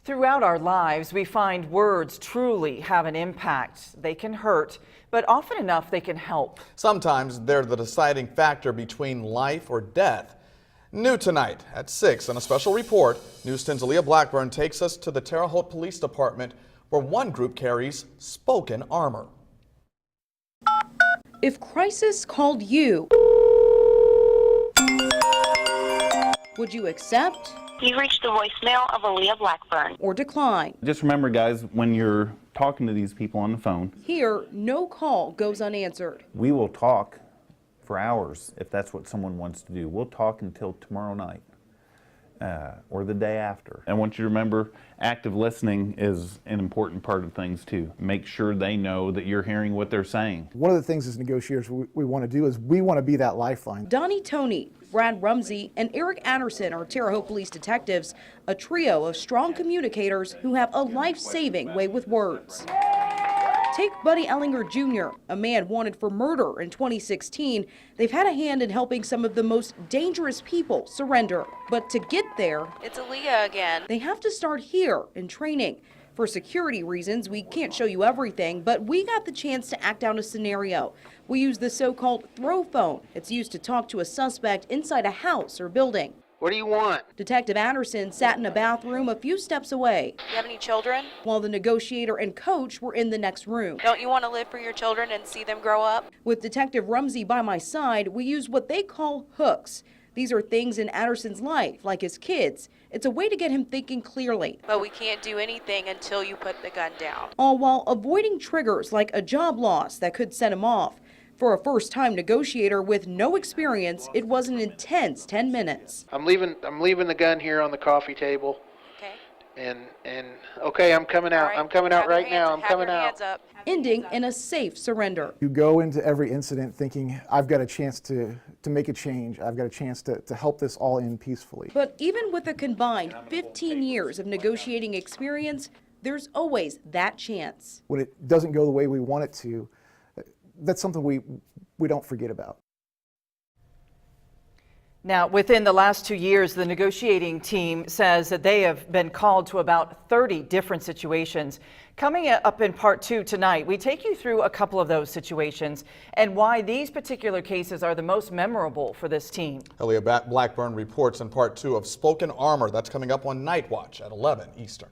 Throughout our lives, we find words truly have an impact. They can hurt, but often enough they can help. Sometimes they're the deciding factor between life or death. New tonight at 6 on a special report, News 10's Aaliyah Blackburn takes us to the Terre Haute Police Department, where one group carries spoken armor. If crisis called you, would you accept? You've reached the voicemail of Aaliyah Blackburn. Or decline? Just remember, guys, when you're talking to these people on the phone, Here, no call goes unanswered. we will talk for hours if that's what someone wants to do. We'll talk until tomorrow night or the day after. I want you to remember, active listening is an important part of things too. Make sure they know that you're hearing what they're saying. One of the things as negotiators we want to do is we want to be that lifeline. Donnie Toney, Brad Rumsey, and Eric Anderson are Terre Haute Police detectives, a trio of strong communicators who have a life-saving way with words. Take Buddy Ellinger Jr., a man wanted for murder in 2016. They've had a hand in helping some of the most dangerous people surrender. But to get there, it's Aaliyah again. They have to start here in training. For security reasons, we can't show you everything, but we got the chance to act out a scenario. We use the so-called throw phone. It's used to talk to a suspect inside a house or building. What do you want? Detective Anderson sat in a bathroom a few steps away, You have any children? while the negotiator and coach were in the next room. Don't you want to live for your children and see them grow up? With Detective Rumsey by my side, we use what they call hooks. These are things in Anderson's life, like his kids. It's a way to get him thinking clearly. But we can't do anything until you put the gun down. All while avoiding triggers like a job loss that could set him off. For a first-time negotiator with no experience, it was an intense 10 minutes. I'm leaving the gun here on the coffee table. Okay. And okay, I'm coming out. All right. I'm coming out Have your right now. I'm hands- coming have your out. hands up. Ending in a safe surrender. You go into every incident thinking, I've got a chance to make a change. I've got a chance to help this all end peacefully. But even with a combined 15 years of negotiating experience, there's always that chance. When it doesn't go the way we want it to, that's something we don't forget about. Now, within the last 2 years, the negotiating team says that they have been called to about 30 different situations. Coming up in part 2 tonight, we take you through a couple of those situations and why these particular cases are the most memorable for this team. Aaliyah Blackburn reports in part 2 of Spoken Armor. That's coming up on Night Watch at 11 Eastern.